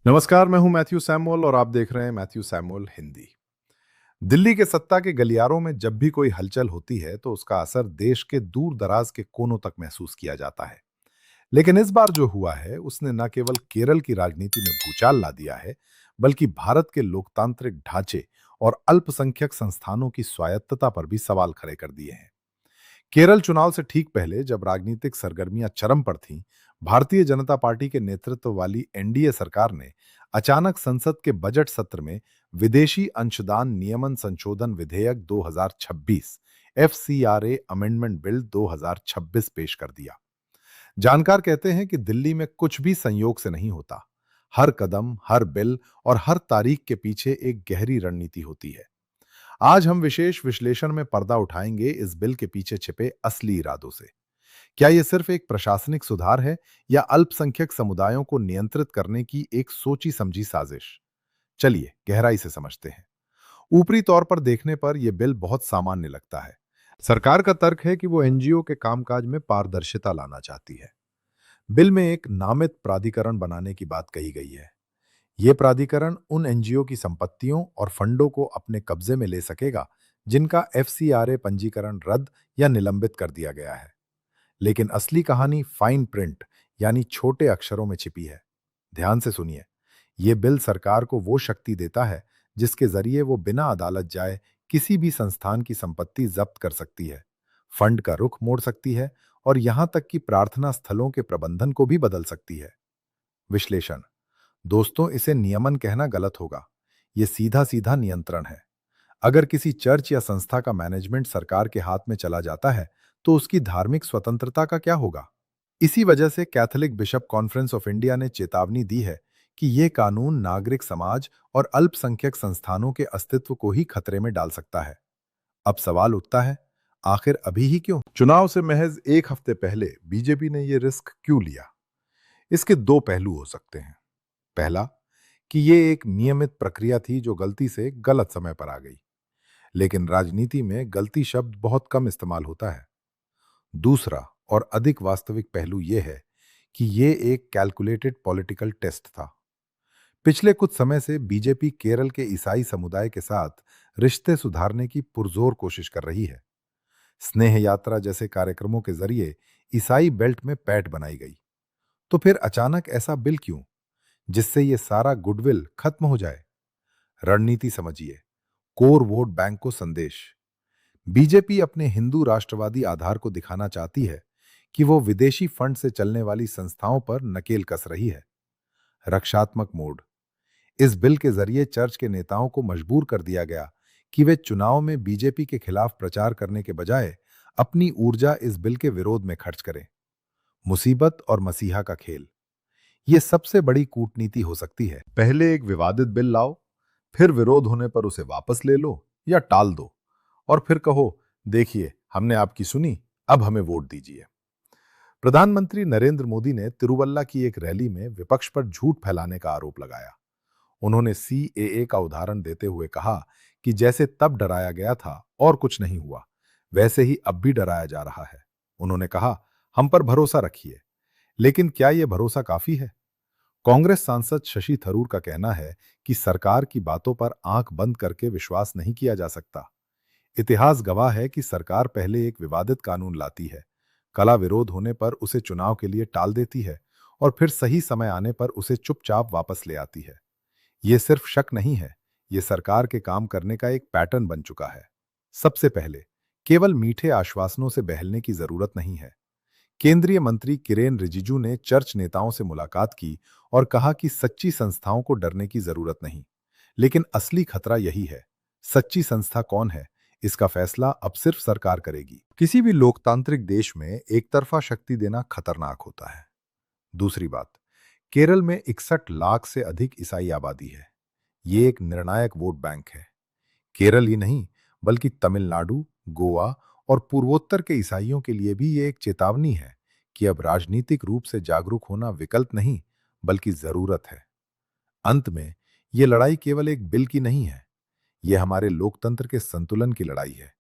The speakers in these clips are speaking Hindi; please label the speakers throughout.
Speaker 1: नमस्कार, मैं हूं मैथ्यू सैमुअल और आप देख रहे हैं मैथ्यू सैमुअल हिंदी। दिल्ली के सत्ता के गलियारों में जब भी कोई हलचल होती है तो उसका असर देश के दूर दराज के कोनों तक महसूस किया जाता है। लेकिन इस बार जो हुआ है उसने न केवल केरल की राजनीति में भूचाल ला दिया है, बल्कि भारत के लोकतांत्रिक ढांचे और अल्पसंख्यक संस्थानों की स्वायत्तता पर भी सवाल खड़े कर दिए हैं। केरल चुनाव से ठीक पहले जब राजनीतिक सरगर्मियां चरम पर थीं, भारतीय जनता पार्टी के नेतृत्व वाली एनडीए सरकार ने अचानक संसद के बजट सत्र में विदेशी अंशदान नियमन संशोधन विधेयक 2026 एफसीआरए अमेंडमेंट बिल 2026 पेश कर दिया। जानकार कहते हैं कि दिल्ली में कुछ भी संयोग से नहीं होता। हर कदम, हर बिल और हर तारीख के पीछे एक गहरी रणनीति होती है। आज हम विशेष विश्लेषण में पर्दा उठाएंगे इस बिल के पीछे छिपे असली इरादों से। क्या यह सिर्फ एक प्रशासनिक सुधार है या अल्पसंख्यक समुदायों को नियंत्रित करने की एक सोची समझी साजिश? चलिए गहराई से समझते हैं। ऊपरी तौर पर देखने पर यह बिल बहुत सामान्य लगता है। सरकार का तर्क है कि वो एनजीओ के कामकाज में पारदर्शिता लाना चाहती है। बिल में एक नामित प्राधिकरण बनाने की बात कही गई है। ये प्राधिकरण उन एनजीओ की संपत्तियों और फंडों को अपने कब्जे में ले सकेगा जिनका एफसीआरए पंजीकरण रद्द या निलंबित कर दिया गया है। लेकिन असली कहानी फाइन प्रिंट यानी छोटे अक्षरों में छिपी है। ध्यान से सुनिए। यह बिल सरकार को वो शक्ति देता है जिसके जरिए वो बिना अदालत जाए किसी भी संस्थान की संपत्ति जब्त कर सकती है, फंड का रुख मोड़ सकती है और यहां तक कि प्रार्थना स्थलों के प्रबंधन को भी बदल सकती है। विश्लेषण। दोस्तों, इसे नियमन कहना गलत होगा। यह सीधा सीधा नियंत्रण है। अगर किसी चर्च या संस्था का मैनेजमेंट सरकार के हाथ में चला जाता है तो उसकी धार्मिक स्वतंत्रता का क्या होगा? इसी वजह से Catholic bishop conference of India ने चेतावनी दी है कि यह कानून नागरिक समाज और अल्पसंख्यक संस्थानों के अस्तित्व को ही खतरे में डाल सकता है। अब सवाल उठता है, आखिर अभी ही क्यों? चुनाव से महज एक हफ्ते पहले बीजेपी ने यह रिस्क क्यों लिया? इसके दो पहलू हो सकते हैं। पहला, कि यह एक नियमित प्रक्रिया थी जो गलती से गलत समय पर आ गई। लेकिन राजनीति में गलती शब्द बहुत कम इस्तेमाल होता है। दूसरा और अधिक वास्तविक पहलू यह है कि यह एक कैलकुलेटेड पॉलिटिकल टेस्ट था। पिछले कुछ समय से बीजेपी केरल के ईसाई समुदाय के साथ रिश्ते सुधारने की पुरजोर कोशिश कर रही है। स्नेह यात्रा जैसे कार्यक्रमों के जरिए ईसाई बेल्ट में पैठ बनाई गई। तो फिर अचानक ऐसा बिल क्यों, जिससे यह सारा गुडविल खत्म हो जाए? रणनीति समझिए। कोर वोट बैंक को संदेश। बीजेपी अपने हिंदू राष्ट्रवादी आधार को दिखाना चाहती है कि वो विदेशी फंड से चलने वाली संस्थाओं पर नकेल कस रही है। रक्षात्मक मोड। इस बिल के जरिए चर्च के नेताओं को मजबूर कर दिया गया कि वे चुनाव में बीजेपी के खिलाफ प्रचार करने के बजाय अपनी ऊर्जा इस बिल के विरोध में खर्च करें। मुसीबत और मसीहा का खेल। यह सबसे बड़ी कूटनीति हो सकती है। पहले एक विवादित बिल लाओ, फिर विरोध होने पर उसे वापस ले लो या टाल दो, और फिर कहो, देखिए हमने आपकी सुनी, अब हमें वोट दीजिए। प्रधानमंत्री नरेंद्र मोदी ने तिरुवल्ला की एक रैली में विपक्ष पर झूठ फैलाने का आरोप लगाया। उन्होंने सीएए का उदाहरण देते हुए कहा कि जैसे तब डराया गया था और कुछ नहीं हुआ, वैसे ही अब भी डराया जा रहा है। उन्होंने कहा, हम पर भरोसा रखिए। लेकिन क्या यह भरोसा काफी है? कांग्रेस सांसद शशि थरूर का कहना है कि सरकार की बातों पर आंख बंद करके विश्वास नहीं किया जा सकता। इतिहास गवाह है कि सरकार पहले एक विवादित कानून लाती है, कड़ा विरोध होने पर उसे चुनाव के लिए टाल देती है और फिर सही समय आने पर उसे चुपचाप वापस ले आती है। यह सिर्फ शक नहीं है, यह सरकार के काम करने का एक पैटर्न बन चुका है। सबसे पहले, केवल मीठे आश्वासनों से बहलने की जरूरत नहीं है। केंद्रीय मंत्री किरेन रिजिजू ने चर्च नेताओं से मुलाकात की और कहा कि सच्ची संस्थाओं को डरने की जरूरत नहीं। लेकिन असली खतरा यही है। सच्ची संस्था कौन है, इसका फैसला अब सिर्फ सरकार करेगी। किसी भी लोकतांत्रिक देश में एक तरफा शक्ति देना खतरनाक होता है। दूसरी बात, केरल में 61 लाख से अधिक ईसाई आबादी है। ये एक निर्णायक वोट बैंक है। केरल ही नहीं, बल्कि तमिलनाडु, गोवा और पूर्वोत्तर के ईसाइयों के लिए भी ये एक चेतावनी है कि अब राजनीतिक रूप से जागरूक होना विकल्प नहीं, बल्कि जरूरत है। अंत में, ये लड़ाई केवल एक बिल की नहीं है, यह हमारे लोकतंत्र के संतुलन की लड़ाई है।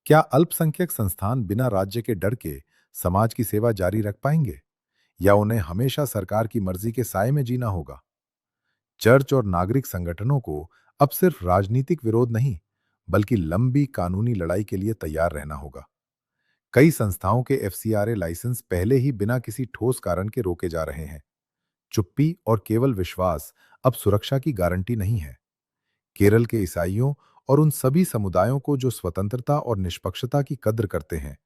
Speaker 1: क्या अल्पसंख्यक संस्थान बिना राज्य के डर के समाज की सेवा जारी रख पाएंगे, या उन्हें हमेशा सरकार की मर्जी के साए में जीना होगा? चर्च और नागरिक संगठनों को अब सिर्फ राजनीतिक विरोध नहीं, बल्कि लंबी कानूनी लड़ाई के लिए तैयार रहना होगा। कई संस्थाओं के एफसीआरए लाइसेंस पहले ही बिना किसी ठोस कारण के रोके जा रहे हैं। चुप्पी और केवल विश्वास अब सुरक्षा की गारंटी नहीं है। केरल के ईसाइयों और उन सभी समुदायों को जो स्वतंत्रता और निष्पक्षता की कद्र करते हैं,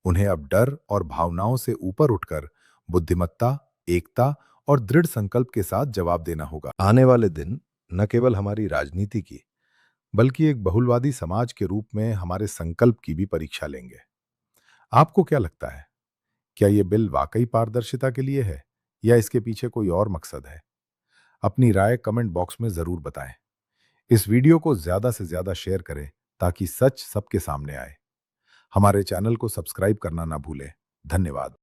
Speaker 1: उन्हें अब डर और भावनाओं से ऊपर उठकर बुद्धिमत्ता, एकता और दृढ़ संकल्प के साथ जवाब देना होगा। आने वाले दिन न केवल हमारी राजनीति की, बल्कि एक बहुलवादी समाज के रूप में हमारे संकल्प की भी परीक्षा लेंगे। आपको क्या लगता है? क्या ये बिल वाकई पारदर्शिता के लिए है या इसके पीछे कोई और मकसद है? अपनी राय कमेंट बॉक्स में जरूर बताएं। इस वीडियो को ज्यादा से ज्यादा शेयर करें ताकि सच सबके सामने आए। हमारे चैनल को सब्सक्राइब करना ना भूलें। धन्यवाद।